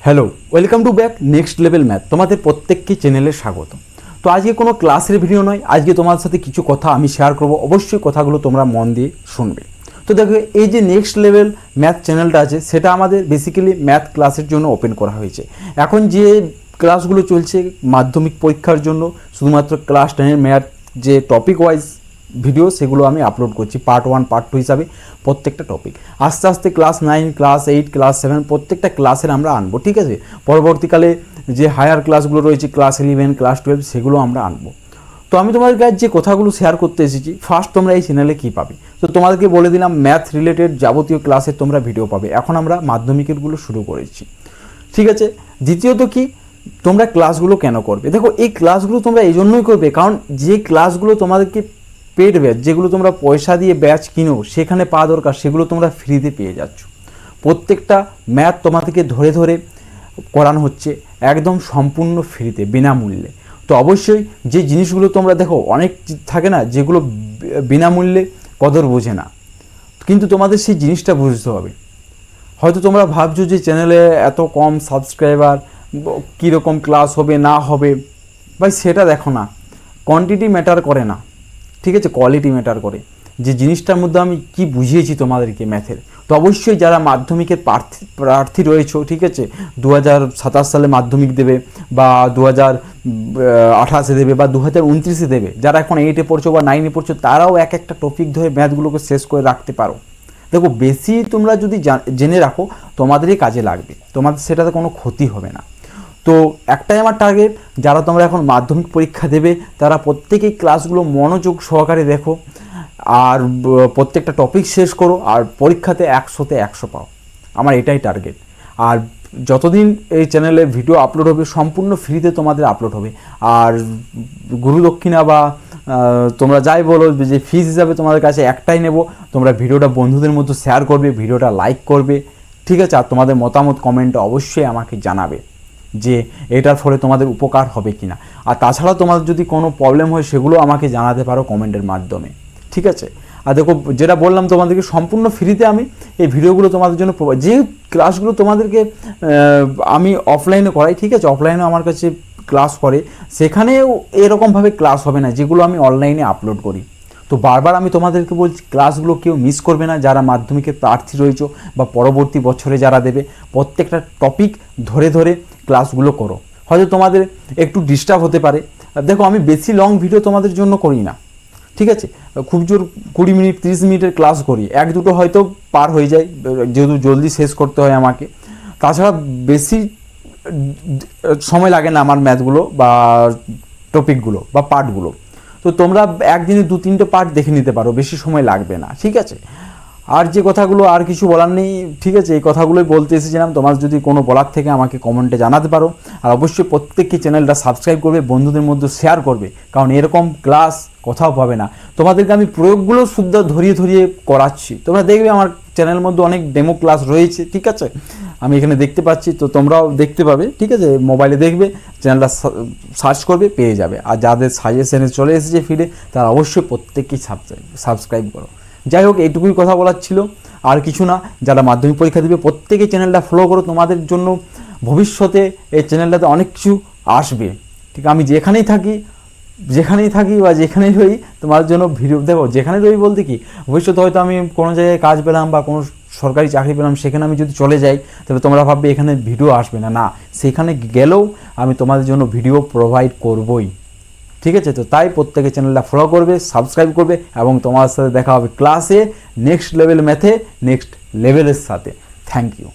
Hello, welcome to back next level math. তোমাদের প্রত্যেককে চ্যানেলে স্বাগত। তো আজকে কোনো ক্লাসের ভিডিও নয়, আজকে তোমার সাথে কিছু কথা আমি শেয়ার করব। অবশ্যই কথাগুলো তোমরা মন দিয়ে শুনবে। তো দেখো, এই যে নেক্সট লেভেল ম্যাথ চ্যানেলটা আছে, সেটা আমাদের বেসিক্যালি ম্যাথ ক্লাসের জন্য ওপেন করা হয়েছে। এখন যে ক্লাসগুলো চলছে মাধ্যমিক পরীক্ষার জন্য, শুধুমাত্র ক্লাস 10-এর ম্যাথ যে টপিক ওয়াইজ ভিডিও, সেগুলো আমি আপলোড করছি পার্ট 1 পার্ট 2 হিসাবে প্রত্যেকটা টপিক। আস্তে আস্তে ক্লাস 9 ক্লাস 8 ক্লাস 7 প্রত্যেকটা ক্লাসের আমরা আনবো, ঠিক আছে। পরবর্তীকালে যে হায়ার ক্লাসগুলো রয়েছে ক্লাস 11 ক্লাস 12 সেগুলো আমরা আনবো। তো আমি তোমাদের কাছে যে কথাগুলো শেয়ার করতে এসেছি, ফার্স্ট তোমরা এই চ্যানেলে কী পাবে, তো তোমাদেরকে বলে দিলাম ম্যাথ রিলেটেড যাবতীয় ক্লাসের তোমরা ভিডিও পাবে। এখন আমরা মাধ্যমিকেরগুলো শুরু করেছি, ঠিক আছে। দ্বিতীয়ত কি, তোমরা ক্লাসগুলো কেন করবে? দেখো, এই ক্লাসগুলো তোমরা এই জন্যই করবে কারণ যে ক্লাসগুলো তোমাদেরকে পেড ব্যাচ, যেগুলো তোমরা পয়সা দিয়ে ব্যাচ কিনো সেখানে পাওয়া দরকার, সেগুলো তোমরা ফ্রিতে পেয়ে যাচ্ছ। প্রত্যেকটা ম্যাথ তোমাদেরকে ধরে ধরে করানো হচ্ছে একদম সম্পূর্ণ ফ্রিতে, বিনামূল্যে। তো অবশ্যই যে জিনিসগুলো তোমরা দেখো, অনেক থাকে না যেগুলো বিনামূল্যে কদর বোঝে না, কিন্তু তোমাদের সেই জিনিসটা বুঝতে হবে। হয়তো তোমরা ভাবছো যে চ্যানেলে এত কম সাবস্ক্রাইবার, কীরকম ক্লাস হবে না হবে, ভাই সেটা দেখো না। কোয়ান্টিটি ম্যাটার করে না, ঠিক আছে, কোয়ালিটি ম্যাটার করে। যে জিনিসটার মধ্যে আমি কি বুঝিয়েছি তোমাদেরকে ম্যাথের, তো অবশ্যই যারা মাধ্যমিকের প্রার্থী রয়েছে, ঠিক আছে, 2027 সালে মাধ্যমিক দেবে বা 2028 দেবে বা 2029 দেবে, যারা এখন 8-এ পড়ছো বা 9-এ পড়ছো, তারাও এক একটা টপিক ধরে ম্যাথগুলোকে শেষ করে রাখতে পারো। দেখো, বেশি তোমরা যদি জেনে রাখো তোমাদেরই কাজে লাগবে, তোমাদের সেটাতে কোনো ক্ষতি হবে না। তো একটাই আমার টার্গেট, যারা তোমরা এখন মাধ্যমিক পরীক্ষা দেবে তারা প্রত্যেকেই ক্লাসগুলো মনোযোগ সহকারে দেখো, আর প্রত্যেকটা টপিক শেষ করো, আর পরীক্ষাতে 100-তে 100 পাও। আমার এটাই টার্গেট। আর যতদিন এই চ্যানেলে ভিডিও আপলোড হবে সম্পূর্ণ ফ্রিতে তোমাদের আপলোড হবে। আর গুরু দক্ষিণা বা তোমরা যাই বলো, যে ফিজ হিসাবে তোমাদের কাছে একটাই নেব, তোমরা ভিডিওটা বন্ধুদের মধ্যে শেয়ার করবে, ভিডিওটা লাইক করবে, ঠিক আছে। আর তোমাদের মতামত কমেন্টে অবশ্যই আমাকে জানাবে যে এটার ফলে তোমাদের উপকার হবে কিনা। আর তাছাড়া তোমাদের যদি কোনো প্রবলেম হয় সেগুলো আমাকে জানাতে পারো কমেন্টের মাধ্যমে, ঠিক আছে। আর দেখো, যেটা বললাম তোমাদেরকে সম্পূর্ণ ফ্রিতে আমি এই ভিডিওগুলো তোমাদের জন্য যে ক্লাসগুলো তোমাদেরকে আমি অফলাইনে করাই, ঠিক আছে, অফলাইনে আমার কাছে ক্লাস করে, সেখানেও এরকমভাবে ক্লাস হবে না যেগুলো আমি অনলাইনে আপলোড করি। তো বারবার আমি তোমাদেরকে বলছি, ক্লাসগুলো কেউ মিস করবে না, যারা মাধ্যমিকের প্রার্থী রয়েছে বা পরবর্তী বছরে যারা দেবে, প্রত্যেকটা টপিক ধরে ধরে ক্লাসগুলো করো। হয়তো তোমাদের একটু ডিস্টার্ব হতে পারে। দেখো, আমি বেশি লং ভিডিও তোমাদের জন্য করি না, ঠিক আছে। খুব জোর 20 মিনিট 30 মিনিটের ক্লাস করি, 1-2টো হয়তো পার হয়ে যায়, যেহেতু জলদি শেষ করতে হয় আমাকে। তাছাড়া বেশি সময় লাগে না আমার ম্যাথগুলো বা টপিকগুলো বা পার্টগুলো। তো তোমরা একদিনে 2-3টে পার্ট দেখে নিতে পারো, বেশি সময় লাগবে না, ঠিক আছে। আর যে কথাগুলো, আর কিছু বলার নেই, ঠিক আছে। এই কথাগুলোই বলতে এসেছিলাম। তোমার যদি কোনো বলার থেকে আমাকে কমেন্টে জানাতে পারো। আর অবশ্যই প্রত্যেককে চ্যানেলটা সাবস্ক্রাইব করবে, বন্ধুদের মধ্যে শেয়ার করবে, কারণ এরকম ক্লাস কোথাও পাবে না। তোমাদেরকে আমি প্রয়োগগুলো শুদ্ধ ধরিয়ে ধরিয়ে করাচ্ছি। তোমরা দেখবে আমার চ্যানেলের মধ্যে অনেক ডেমো ক্লাস রয়েছে, ঠিক আছে, আমি এখানে দেখতে পাচ্ছি। তো তোমরাও দেখতে পাবে, ঠিক আছে, মোবাইলে দেখবে, চ্যানেলটা সার্চ করবে, পেয়ে যাবে। আর যাদের সাজেশনে চলে এসেছে ফিরে, তারা অবশ্যই প্রত্যেককেই সাবস্ক্রাইব করো। যাই হোক, এইটুকুই কথা বলার ছিল, আর কিছু না। যারা মাধ্যমিক পরীক্ষা দেবে প্রত্যেকেই চ্যানেলটা ফলো করো, তোমাদের জন্য ভবিষ্যতে এই চ্যানেলটাতে অনেক কিছু আসবে, ঠিক। আমি যেখানেই থাকি বা যেখানেই রই, তোমার জন্য ভিডিও দেখো। যেখানে রই বলতে কি, ভবিষ্যতে হয়তো আমি কোনো জায়গায় কাজ পেলাম বা কোনো সরকারি চাকরি পেলাম, সেখানে আমি যদি চলে যাই, তবে তোমরা ভাববে এখানে ভিডিও আসবে না। না, সেখানে গেলেও আমি তোমাদের জন্য ভিডিও প্রোভাইড করবই, ঠিক আছে। তো তাই প্রত্যেকে চ্যানেলটা ফলো করবে, সাবস্ক্রাইব করবে, এবং তোমার সাথে দেখা হবে ক্লাসে নেক্সট লেভেল ম্যাথে নেক্সট লেভেলের সাথে। Thank you.